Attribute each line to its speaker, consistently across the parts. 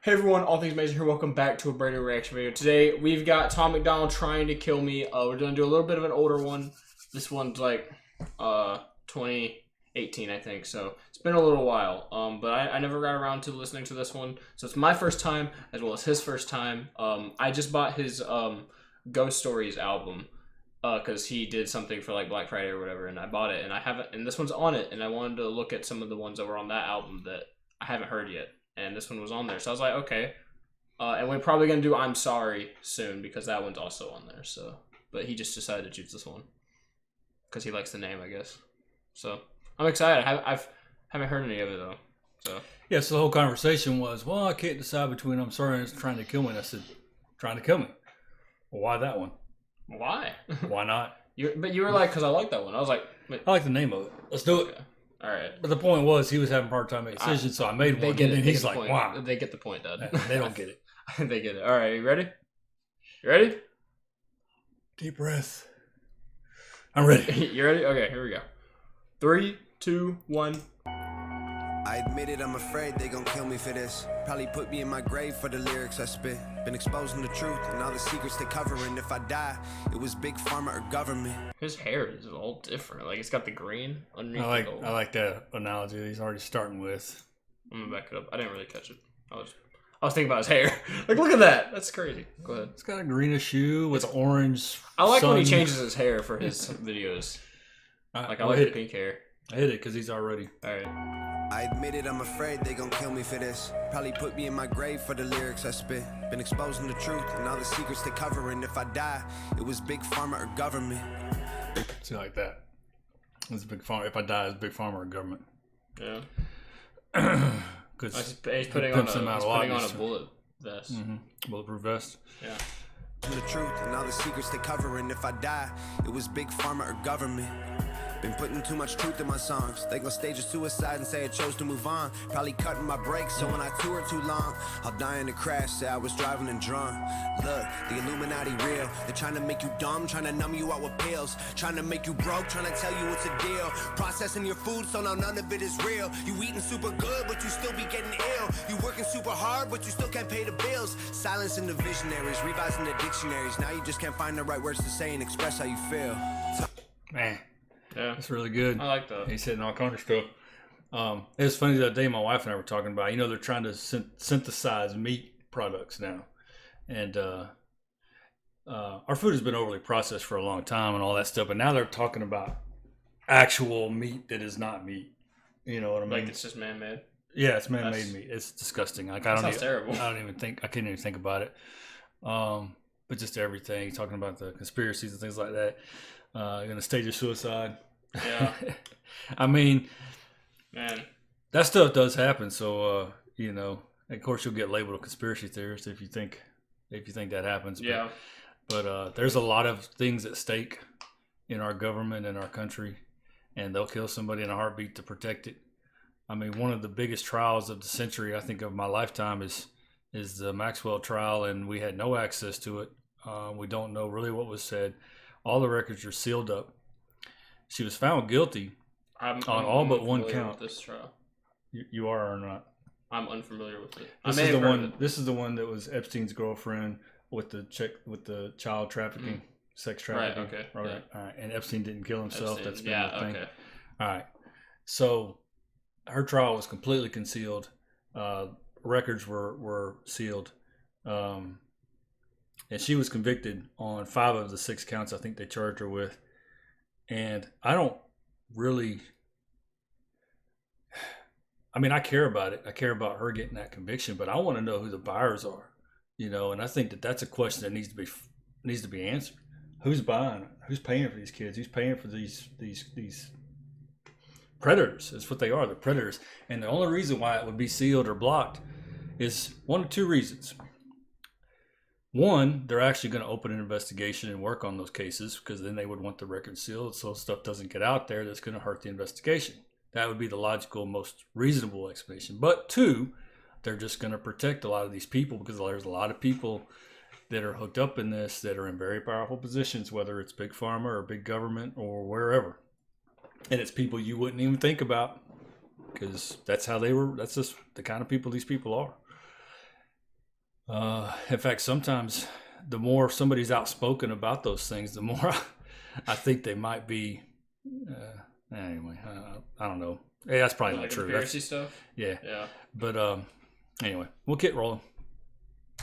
Speaker 1: Hey everyone, all things amazing here. Welcome back to a brand new reaction video. Today we've got Tom MacDonald trying to kill me. We're gonna do a little bit of an older one. This one's like 2018, I think. So it's been a little while. But I never got around to listening to this one. So it's my first time as well as his first time. I just bought his Ghost Stories album because he did something for like Black Friday or whatever, and I bought it, and I haven't. And this one's on it, and I wanted to look at some of the ones that were on that album that I haven't heard yet. And this one was on there. So I was like, okay. And we're probably going to do I'm Sorry soon because that one's also on there. So, but he just decided to choose this one because he likes the name, I guess. So I'm excited. I haven't heard any of it, though. So
Speaker 2: yeah, so the whole conversation was, well, I can't decide between I'm Sorry and Trying to Kill Me. And I said, Trying to Kill Me. Well, why that one?
Speaker 1: Why?
Speaker 2: Why not?
Speaker 1: But you were like, because I like that one. I was like, wait.
Speaker 2: I like the name of it. Let's do it.
Speaker 1: Okay. All right.
Speaker 2: But the point was, he was having a hard time making decisions, so I made one. And he's like, wow.
Speaker 1: They get the point, Dad.
Speaker 2: They don't get it.
Speaker 1: They get it. All right, you ready? You ready?
Speaker 2: Deep breath. I'm ready.
Speaker 1: You ready? Okay, here we go. 3, 2, 1.
Speaker 3: I admit it, I'm afraid they gon' kill me for this. Probably put me in my grave for the lyrics I spit. Been exposing the truth and all the secrets they covering. If I die, it was big pharma or government.
Speaker 1: His hair is all different. Like, it's got the green underneath
Speaker 2: I
Speaker 1: the gold.
Speaker 2: like that analogy that he's already starting with.
Speaker 1: I'm gonna back it up. I didn't really catch it. I was thinking about his hair. Like, look at that. That's crazy. Go ahead.
Speaker 2: It's got a greenish hue with orange.
Speaker 1: I like
Speaker 2: sun.
Speaker 1: when he changes his hair for his videos. Like, I like the pink hair.
Speaker 2: I hit it because he's already.
Speaker 1: All right.
Speaker 3: I admit it, I'm afraid they gon' kill me for this. Probably put me in my grave for the lyrics I spit. Been exposing the truth and all the secrets they covering. If I die, it was big pharma or government.
Speaker 2: See, like that. It's a big farm. If I die, it's big pharma or government.
Speaker 1: Yeah.
Speaker 2: Because
Speaker 1: he's putting on a bullet vest.
Speaker 2: Bulletproof vest.
Speaker 1: Yeah.
Speaker 3: The truth and all the secrets they covering. If I die, it was big pharma or government. Been putting too much truth in my songs. They gon' stage a suicide and say I chose to move on. Probably cutting my brakes, so when I tour too long, I'll die in a crash, say I was driving and drunk. Look, the Illuminati real. They're trying to make you dumb, trying to numb you out with pills. Trying to make you broke, trying to tell you it's a deal. Processing your food, so now none of it is real. You eating super good, but you still be getting ill. You working super hard, but you still can't pay the bills. Silencing the visionaries, revising the dictionaries. Now you just can't find the right words to say and express how you feel.
Speaker 2: Man.
Speaker 1: Yeah,
Speaker 2: that's really good.
Speaker 1: I like that.
Speaker 2: He's hitting all kinds of stuff. It was funny the other day. My wife and I were talking about. They're trying to synthesize meat products now, and our food has been overly processed for a long time and all that stuff. But now they're talking about actual meat that is not meat. You know what I mean?
Speaker 1: Like it's just man-made.
Speaker 2: Yeah, it's man-made meat. It's disgusting. Like
Speaker 1: terrible.
Speaker 2: I don't even think. I can't even think about it. But just everything. Talking about the conspiracies and things like that. Gonna stage a suicide.
Speaker 1: Yeah.
Speaker 2: I mean,
Speaker 1: man,
Speaker 2: that stuff does happen. So of course you'll get labeled a conspiracy theorist if you think that happens.
Speaker 1: Yeah.
Speaker 2: But there's a lot of things at stake in our government and our country, and they'll kill somebody in a heartbeat to protect it. I mean, one of the biggest trials of the century, I think, of my lifetime is the Maxwell trial, and we had no access to it. We don't know really what was said. All the records are sealed up. She was found guilty on all but one count.
Speaker 1: With this trial,
Speaker 2: you are or not?
Speaker 1: I'm unfamiliar with it.
Speaker 2: This is the one that was Epstein's girlfriend with the child trafficking, sex trafficking.
Speaker 1: Right. Okay.
Speaker 2: Right.
Speaker 1: Yeah.
Speaker 2: All right. And Epstein didn't kill himself. That's been the thing.
Speaker 1: Okay.
Speaker 2: All right. So her trial was completely concealed. Records were sealed. And she was convicted on 5 of the 6 counts I think they charged her with. And I don't really... I mean, I care about it. I care about her getting that conviction, but I want to know who the buyers are. And I think that's a question that needs to be answered. Who's buying it? Who's paying for these kids? Who's paying for these predators? That's what they are. They're predators. And the only reason why it would be sealed or blocked is one of 2 reasons. One, they're actually going to open an investigation and work on those cases because then they would want the record sealed so stuff doesn't get out there that's going to hurt the investigation. That would be the logical, most reasonable explanation. But 2, they're just going to protect a lot of these people because there's a lot of people that are hooked up in this that are in very powerful positions, whether it's big pharma or big government or wherever. And it's people you wouldn't even think about because that's how they were. That's just the kind of people these people are. In fact, sometimes the more somebody's outspoken about those things, the more I think they might be. Anyway, I don't know. Hey, that's probably not true.
Speaker 1: Conspiracy stuff.
Speaker 2: Yeah.
Speaker 1: Yeah.
Speaker 2: But anyway, we'll get rolling.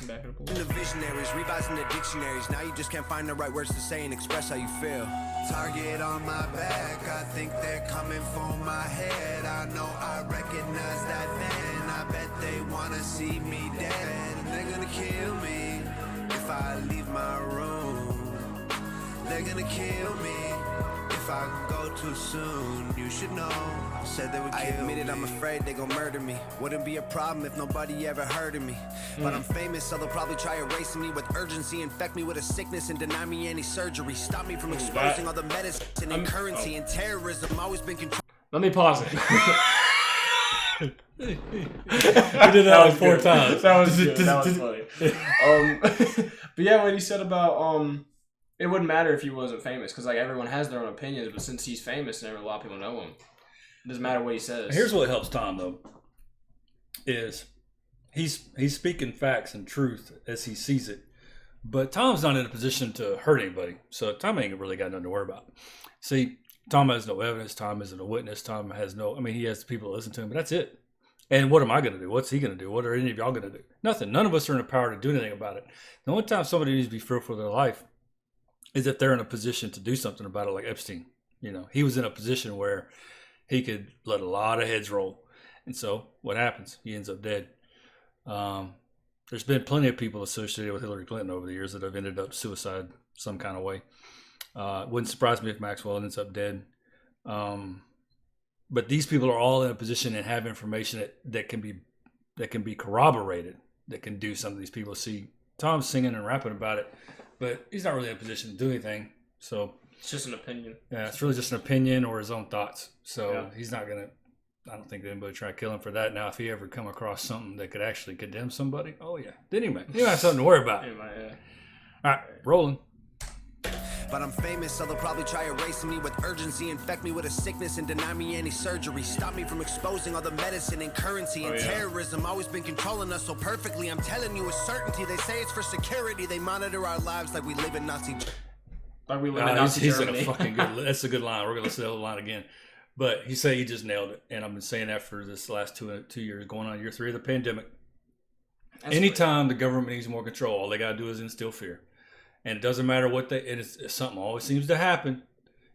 Speaker 1: Back it up a
Speaker 3: The
Speaker 1: little.
Speaker 3: visionaries, revising the dictionaries. Now you just can't find the right words to say and express how you feel. Target on my back, I think they're coming for my head. I know I recognize that man. I bet they wanna see me dead. They're gonna kill me if I leave my room. They're gonna kill me if I go too soon. You should know, said they would kill me. I admit it, I'm afraid they gon' murder me. Wouldn't be a problem if nobody ever heard of me. But I'm famous, so they'll probably try erasing me with urgency, infect me with a sickness and deny me any surgery. Stop me from exposing all the medicine and currency and terrorism. Always been controlled.
Speaker 1: Let me pause it.
Speaker 2: We did that like 4 times.
Speaker 1: That was good. That was funny. But yeah, what he said about it wouldn't matter if he wasn't famous because like everyone has their own opinions, but since he's famous and a lot of people know him, it doesn't matter what he says.
Speaker 2: Here's what helps Tom though, is he's speaking facts and truth as he sees it, but Tom's not in a position to hurt anybody, so Tom ain't really got nothing to worry about. See, Tom has no evidence. Tom isn't a witness. Tom has no. I mean, he has people to listen to him, but that's it. And what am I going to do? What's he going to do? What are any of y'all going to do? Nothing. None of us are in a power to do anything about it. The only time somebody needs to be fearful of their life is if they're in a position to do something about it, like Epstein. You know, he was in a position where he could let a lot of heads roll. And so what happens? He ends up dead. There's been plenty of people associated with Hillary Clinton over the years that have ended up suicide some kind of way. Wouldn't surprise me if Maxwell ends up dead. But these people are all in a position and have information that can be corroborated, that can do something these people see. Tom's singing and rapping about it, but he's not really in a position to do anything. So
Speaker 1: it's just an opinion.
Speaker 2: Yeah, it's really just an opinion or his own thoughts. So he's not going to, I don't think anybody try to kill him for that. Now, if he ever come across something that could actually condemn somebody, oh yeah. Then he might have something to worry about.
Speaker 1: Yeah.
Speaker 2: All right, rolling.
Speaker 3: But I'm famous, so they'll probably try erasing me with urgency, infect me with a sickness and deny me any surgery. Stop me from exposing all the medicine and currency and terrorism. Always been controlling us so perfectly. I'm telling you with certainty. They say it's for security. They monitor our lives like we live in Nazi.
Speaker 1: Like we live in Nazi Germany.
Speaker 2: In a fucking good. That's a good line. We're gonna say the line again. But he said he just nailed it, and I've been saying that for this last 2 years, going on year 3 of the pandemic. That's anytime the government needs more control, all they gotta do is instill fear. And it doesn't matter what it's something always seems to happen,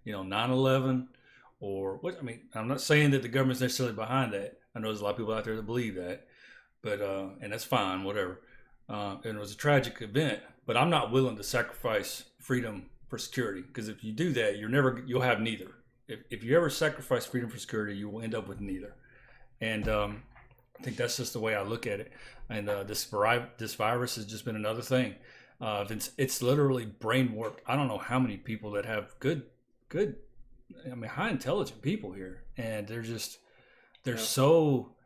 Speaker 2: 9/11 or what. I mean, I'm not saying that the government's necessarily behind that. I know there's a lot of people out there that believe that, but and that's fine, whatever. And it was a tragic event, but I'm not willing to sacrifice freedom for security, because if you do that, you'll have neither. If you ever sacrifice freedom for security, you will end up with neither. And I think that's just the way I look at it. And this virus has just been another thing. It's literally brain warped. I don't know how many people that have good, high intelligent people here, and they're so,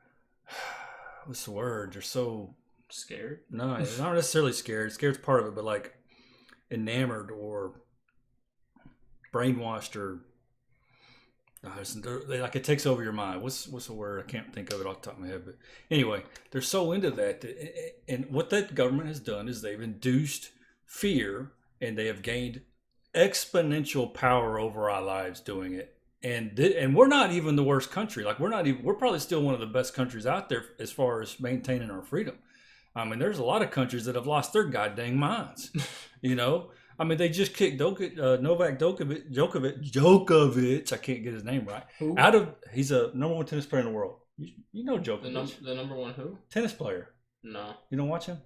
Speaker 2: what's the word? They're so
Speaker 1: scared.
Speaker 2: No, they're not necessarily scared. Scared's part of it, but like enamored or brainwashed or like it takes over your mind. What's the word? I can't think of it off the top of my head. But anyway, they're so into that, and what that government has done is they've induced fear, and they have gained exponential power over our lives doing it. And we're not even the worst country. Like we're probably still one of the best countries out there as far as maintaining our freedom. I mean, there's a lot of countries that have lost their goddamn minds. I mean, they just kicked Novak Djokovic. I can't get his name right.
Speaker 1: Who?
Speaker 2: He's a number 1 tennis player in the world. You know Djokovic.
Speaker 1: The number 1 who?
Speaker 2: Tennis player.
Speaker 1: No.
Speaker 2: You don't watch him?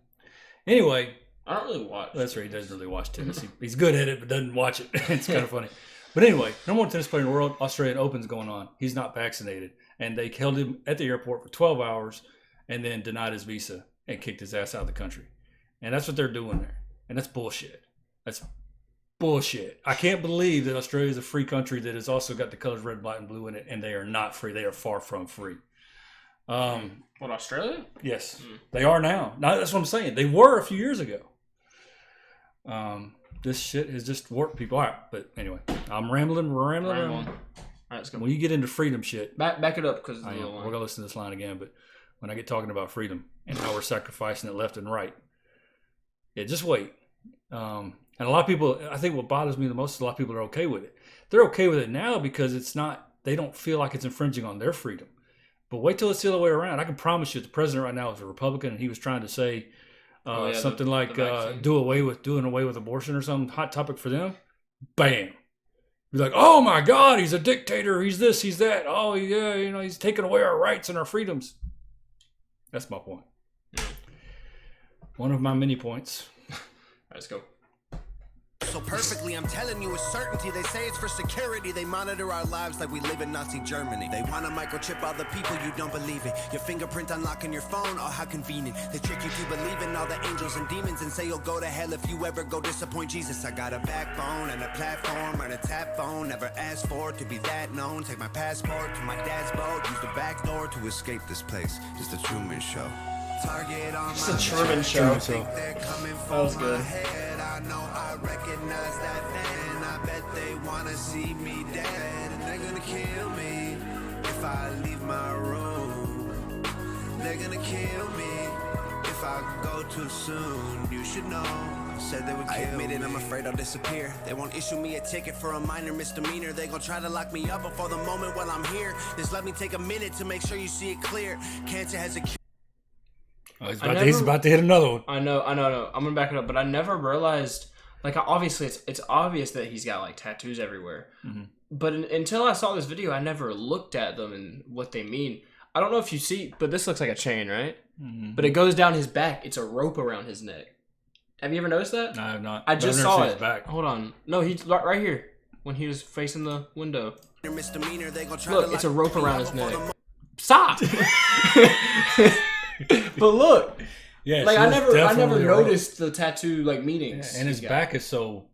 Speaker 2: Anyway.
Speaker 1: I don't really watch.
Speaker 2: That's right. He doesn't really watch tennis. He's good at it, but doesn't watch it. It's kind of funny. But anyway, number 1 tennis player in the world, Australian Open's going on. He's not vaccinated. And they held him at the airport for 12 hours and then denied his visa and kicked his ass out of the country. And that's what they're doing there. And that's bullshit. That's bullshit. I can't believe that Australia is a free country that has also got the colors red, black, and blue in it, and they are not free. They are far from free.
Speaker 1: What, Australia?
Speaker 2: Yes. They are now. Now, that's what I'm saying. They were a few years ago. This shit has just warped people. All right, but anyway, I'm rambling. We're rambling.
Speaker 1: All right, let's go.
Speaker 2: When you get into freedom shit,
Speaker 1: back it up because
Speaker 2: we're gonna listen to this line again. But when I get talking about freedom and how we're sacrificing it left and right, Yeah, just wait. And a lot of people, I think what bothers me the most is a lot of people are okay with it. They're okay with it now because it's not, they don't feel like it's infringing on their freedom. But wait till it's the other way around. I can promise you the president right now is a Republican, and he was trying to say something like doing away with abortion or something, hot topic for them. Bam. Be like, oh my God, he's a dictator. He's this, he's that. Oh yeah, he's taking away our rights and our freedoms. That's my point. One of my many points.
Speaker 1: Let's go.
Speaker 3: So perfectly, I'm telling you with certainty. They say it's for security. They monitor our lives like we live in Nazi Germany. They want to microchip all the people you don't believe in. Your fingerprint unlocking your phone, oh how convenient. They trick you to believe in all the angels and demons and say you'll go to hell if you ever go disappoint Jesus. I got a backbone and a platform and a tap phone. Never asked for it to be that known. Take my passport to my dad's boat. Use the back door to escape this place. Just a Truman Show. Target on
Speaker 1: it's a Truman Show. That was good.
Speaker 3: I know I recognize that then. I bet they wanna see me dead, and they're gonna kill me if I leave my room. They're gonna kill me if I go too soon. You should know. Said they would kill me. I admit it, I'm afraid I'll disappear. They won't issue me a ticket for a minor misdemeanor. They gon' try to lock me up before the moment while I'm here. Just let me take a minute to make sure you see it clear. Cancer has a cure.
Speaker 2: Oh, he's about to hit another one.
Speaker 1: I know. I'm gonna back it up, but I never realized. Like, obviously, it's obvious that he's got like tattoos everywhere. Mm-hmm. But until I saw this video, I never looked at them and what they mean. I don't know if you see, but this looks like a chain, right? Mm-hmm. But it goes down his back. It's a rope around his neck. Have you ever noticed that?
Speaker 2: No, I have not.
Speaker 1: I just saw it. Back. Hold on. No, he's right here when he was facing the window. Look, it's a rope around his neck. Stop. But look,
Speaker 2: yeah,
Speaker 1: like I never noticed the tattoo like meanings.
Speaker 2: Yeah, and his back is so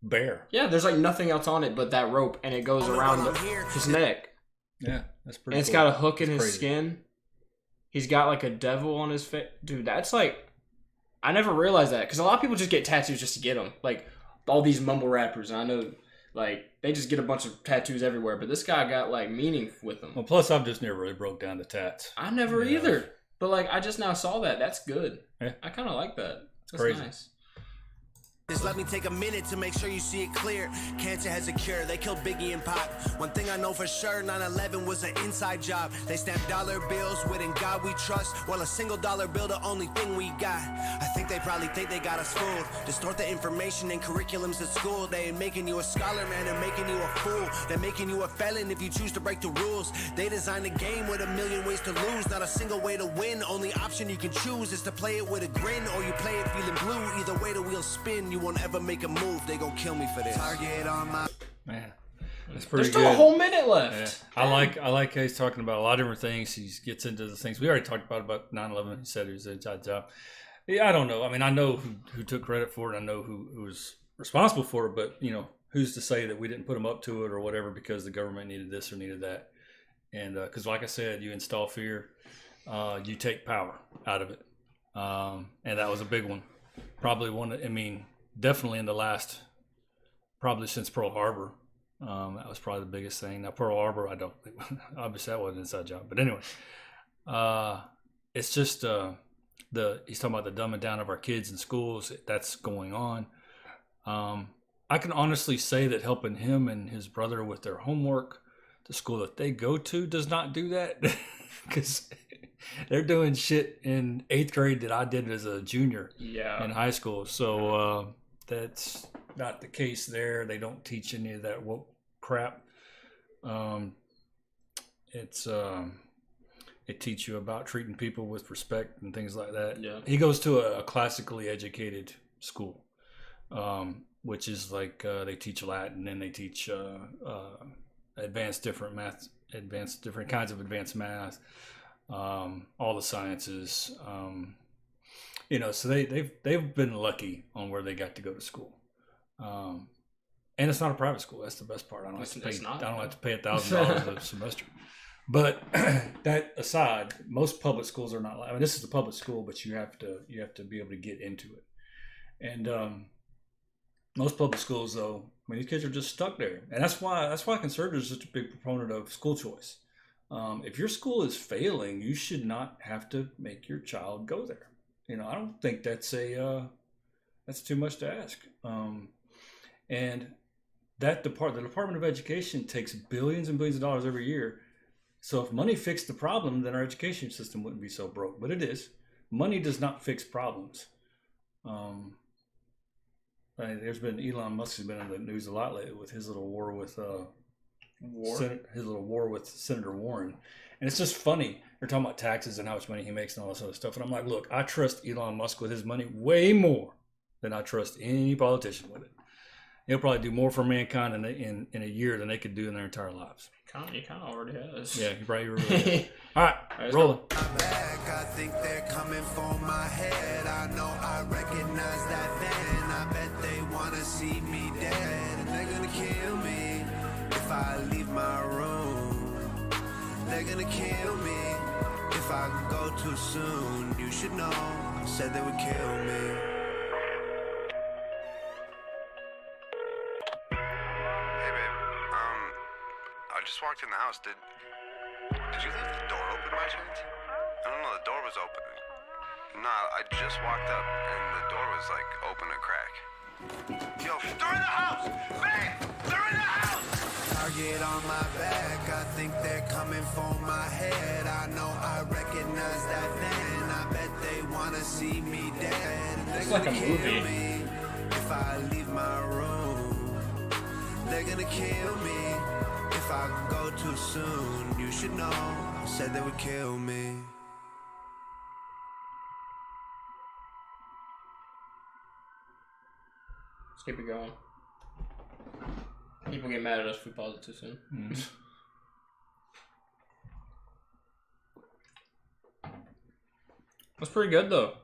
Speaker 2: bare.
Speaker 1: Yeah, there's like nothing else on it but that rope, and it goes around his neck.
Speaker 2: Yeah, that's pretty.
Speaker 1: And it's got a hook in his skin. He's got like a devil on his face, dude. That's like, I never realized that because a lot of people just get tattoos just to get them. Like all these mumble rappers, and I know like they just get a bunch of tattoos everywhere, but this guy got like meaning with them.
Speaker 2: Well, plus I've just never really broke down the tats.
Speaker 1: I never either. But, like, I just now saw that. That's good. Yeah. I kind of like that. That's
Speaker 2: crazy.
Speaker 1: Nice.
Speaker 3: Just let me take a minute to make sure you see it clear. Cancer has a cure. They killed Biggie and Pac. One thing I know for sure, 9/11 was an inside job. They stamped dollar bills with "In God We Trust." Well, a single dollar bill, the only thing we got. I think they probably think they got us fooled. Distort the information in curriculums at school. They ain't making you a scholar, man. They're making you a fool. They're making you a felon if you choose to break the rules. They designed a game with a million ways to lose. Not a single way to win. Only option you can choose is to play it with a grin, or you play it feeling blue. Either way, the wheels spin. You won't ever make a move. They gon' kill me for this. Target on my
Speaker 2: man. That's pretty
Speaker 1: There's still a whole minute left.
Speaker 2: Yeah. I like how he's talking about a lot of different things. He gets into the things we already talked about 9/11. He said it was an inside job. Yeah, I don't know. I mean, I know who took credit for it. I know who was responsible for it. But who's to say that we didn't put him up to it or whatever because the government needed this or needed that? And because, like I said, you install fear, you take power out of it, and that was a big one. Probably one. I mean. Definitely in the last, probably since Pearl Harbor, that was probably the biggest thing. Now Pearl Harbor, I don't think, obviously that wasn't an inside job, but anyway, it's just he's talking about the dumbing down of our kids in schools. That's going on. I can honestly say that helping him and his brother with their homework, the school that they go to does not do that because they're doing shit in 8th grade that I did as a junior in high school. So that's not the case there. They don't teach any of that woke crap. It teaches you about treating people with respect and things like that. Yeah. He goes to a classically educated school, which is like they teach Latin and they teach advanced different kinds of advanced math. All the sciences, so they've been lucky on where they got to go to school, and it's not a private school. That's the best part. I don't have to pay $1,000 a semester. But that aside, most public schools are not. I mean, this is a public school, but you have to be able to get into it, and most public schools, though, I mean, these kids are just stuck there, and that's why conservatives are such a big proponent of school choice. If your school is failing, you should not have to make your child go there. I don't think that's That's too much to ask. And the Department of Education takes billions and billions of dollars every year. So if money fixed the problem, then our education system wouldn't be so broke. But it is. Money does not fix problems. There's been Elon Musk has been in the news a lot lately with his little war with Senator Warren, and it's just funny. They're talking about taxes and how much money he makes and all this other stuff, and I'm like, look, I trust Elon Musk with his money way more than I trust any politician with it. He'll probably do more for mankind in a year than they could do in their entire lives.
Speaker 1: He kind of already has.
Speaker 2: Yeah, he probably really is. All right, rolling.
Speaker 3: I think they're coming for my head. I know I recognize that van. I bet they wanna see me dead, and they're gonna kill me if I leave my room. They're gonna kill me if I go too soon. You should know, said they would kill me. Hey babe, I just walked in the house. Did you leave the door open by chance? I don't know, the door was open. No, I just walked up and the door was like open a crack. Yo, they're in the house! Babe! They're in the house! Target on my back, I think they're coming for my head. I know I recognize that van. I bet they wanna see me dead.
Speaker 1: It's like a movie.
Speaker 3: Me if I leave my room. They're gonna kill me if I go too soon. You should know, said they would kill me.
Speaker 1: Let's keep it going. People get mad at us if we pause it too soon. That's pretty good though.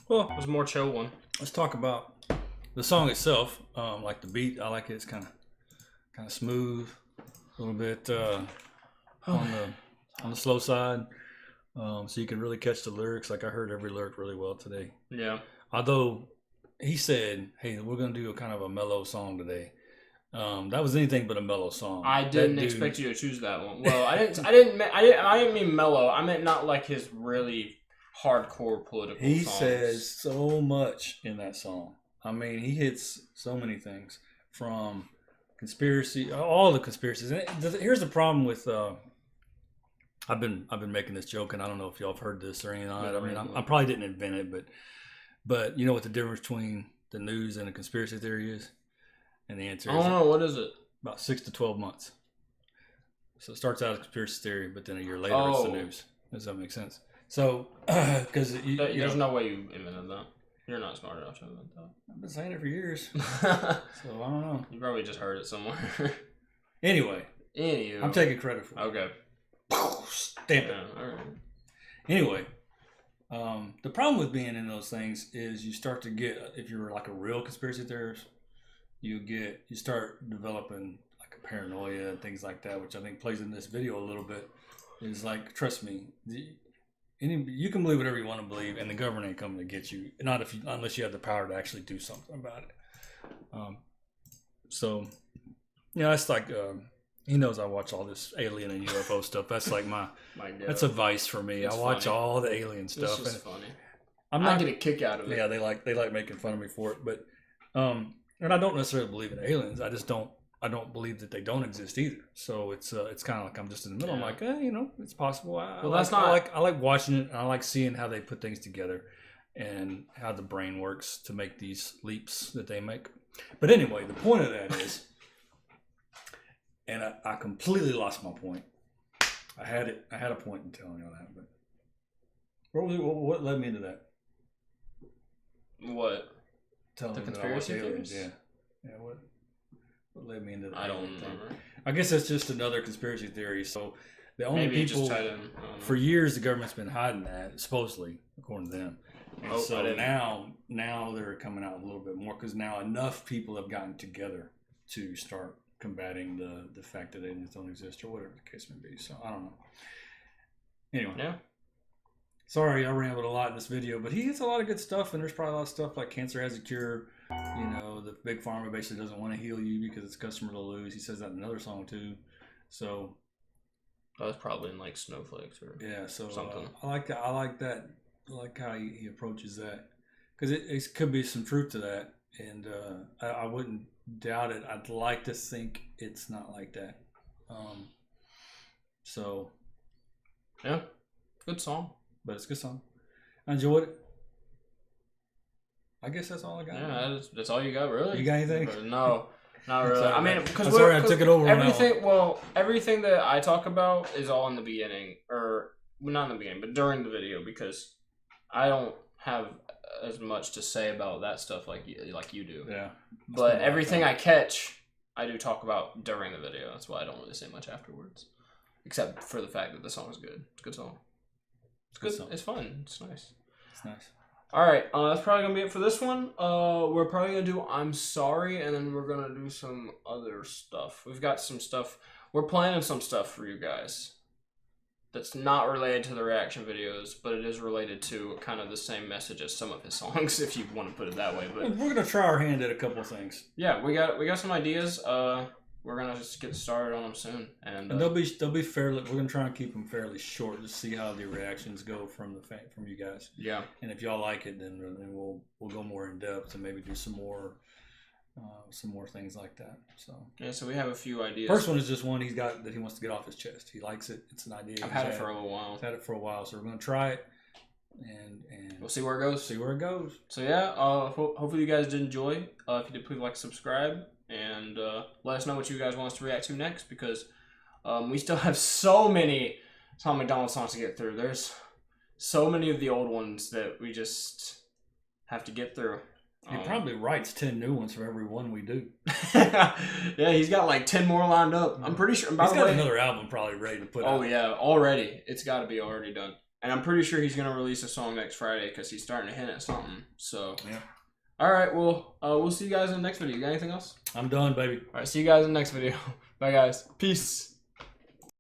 Speaker 1: Well, it was a more chill one.
Speaker 2: Let's talk about the song itself. Like the beat, I like it. It's kind of smooth, a little bit on the slow side, so you can really catch the lyrics. Like I heard every lyric really well today.
Speaker 1: Yeah.
Speaker 2: Although he said, "Hey, we're gonna do a kind of a mellow song today." That was anything but a mellow song.
Speaker 1: I didn't expect you to choose that one. Well, I didn't mean mellow. I meant not like his really hardcore political.
Speaker 2: He
Speaker 1: songs.
Speaker 2: says so much in that song. I mean, he hits so many things from conspiracy, all the conspiracies. And here's the problem with. I've been making this joke, and I don't know if y'all have heard this or anything on it. I mean, I probably didn't invent it, but you know what the difference between the news and a conspiracy theory is? And the answer is,
Speaker 1: what is it?
Speaker 2: About 6 to 12 months. So it starts out as conspiracy theory, but then a year later it's the news. Does that make sense? So, because
Speaker 1: there's no way you invented that. You're not smart enough to invent that.
Speaker 2: I've been saying it for years. So I don't know.
Speaker 1: You probably just heard it somewhere.
Speaker 2: Anyway, I'm taking credit for it.
Speaker 1: Okay.
Speaker 2: Stamp it.
Speaker 1: Yeah, all right.
Speaker 2: Anyway, the problem with being in those things is you start to get, if you're like a real conspiracy theorist, you start developing like a paranoia and things like that, which I think plays in this video a little bit. Is like, trust me, you can believe whatever you want to believe, and the government ain't coming to get you. Unless you have the power to actually do something about it. So, yeah, that's like he knows I watch all this alien and UFO stuff. That's like that's a vice for me. I watch all the alien stuff.
Speaker 1: It's just funny.
Speaker 2: I
Speaker 1: get a kick out of it.
Speaker 2: Yeah, they like making fun of me for it, but and I don't necessarily believe in aliens. I don't believe that they don't exist either. So it's kind of like I'm just in the middle.
Speaker 1: Yeah.
Speaker 2: I'm like, it's possible. I like watching it, and I like seeing how they put things together and how the brain works to make these leaps that they make. But anyway, the point of that is, and I completely lost my point. I had a point in telling you that, but what led me into that?
Speaker 1: What?
Speaker 2: Telling
Speaker 1: the
Speaker 2: them that I watch
Speaker 1: conspiracy
Speaker 2: aliens.
Speaker 1: theories?
Speaker 2: Yeah. What led me into that?
Speaker 1: I don't
Speaker 2: thing?
Speaker 1: remember.
Speaker 2: I guess that's just another conspiracy theory. So the only
Speaker 1: Maybe
Speaker 2: people for years the government's been hiding that, supposedly, according to them. And so now they're coming out a little bit more because now enough people have gotten together to start combating the fact that aliens don't exist or whatever the case may be. So I don't know. Anyway.
Speaker 1: Yeah.
Speaker 2: Sorry, I rambled a lot in this video, but he hits a lot of good stuff, and there's probably a lot of stuff like cancer has a cure. You know, the big pharma basically doesn't want to heal you because it's customer to lose. He says that in another song too. So
Speaker 1: that was probably in like Snowflakes or
Speaker 2: yeah. So
Speaker 1: something.
Speaker 2: I like that. I like how he approaches that. because it could be some truth to that, and I wouldn't doubt it. I'd like to think it's not like that. So
Speaker 1: yeah, good song.
Speaker 2: But it's a good song. I enjoyed it. I guess that's all I got.
Speaker 1: Yeah, that's all you got, really.
Speaker 2: You got anything?
Speaker 1: No, not really. I mean, because
Speaker 2: sorry I took it over.
Speaker 1: Everything that I talk about is all in the beginning, or not in the beginning, but during the video, because I don't have as much to say about that stuff like you do.
Speaker 2: Yeah.
Speaker 1: But everything I catch, I do talk about during the video. That's why I don't really say much afterwards, except for the fact that the song is good. It's a good song. It's good. It's fun. It's nice.
Speaker 2: It's nice.
Speaker 1: All right, that's probably gonna be it for this one. We're probably gonna do "I'm Sorry," and then we're gonna do some other stuff. We've got some stuff. We're planning some stuff for you guys. That's not related to the reaction videos, but it is related to kind of the same message as some of his songs, if you want to put it that way. But
Speaker 2: we're gonna try our hand at a couple of things.
Speaker 1: Yeah, we got some ideas. We're gonna just get started on them soon, and
Speaker 2: they'll be fairly. We're gonna try and keep them fairly short to see how the reactions go from you guys.
Speaker 1: Yeah.
Speaker 2: And if y'all like it, then we'll go more in depth and maybe do some more things like that. So
Speaker 1: yeah, so we have a few ideas.
Speaker 2: First one is just one he's got that he wants to get off his chest. He likes it. It's an idea.
Speaker 1: I've had it for a little while.
Speaker 2: I've had it for a while, so we're gonna try it, and
Speaker 1: we'll see where it goes.
Speaker 2: So
Speaker 1: yeah, hopefully you guys did enjoy. If you did, please like, subscribe. And let us know what you guys want us to react to next, because we still have so many Tom MacDonald songs to get through. There's so many of the old ones that we just have to get through.
Speaker 2: He probably writes 10 new ones for every one we do.
Speaker 1: Yeah, he's got like 10 more lined up. I'm pretty sure. By
Speaker 2: he's
Speaker 1: the
Speaker 2: got
Speaker 1: way,
Speaker 2: another album probably ready to put out.
Speaker 1: Oh, yeah, already. It's got to be already done. And I'm pretty sure he's going to release a song next Friday because he's starting to hint at something. So,
Speaker 2: yeah.
Speaker 1: All right, well, we'll see you guys in the next video. You got anything else?
Speaker 2: I'm done, baby.
Speaker 1: All right, see you guys in the next video. Bye, guys. Peace.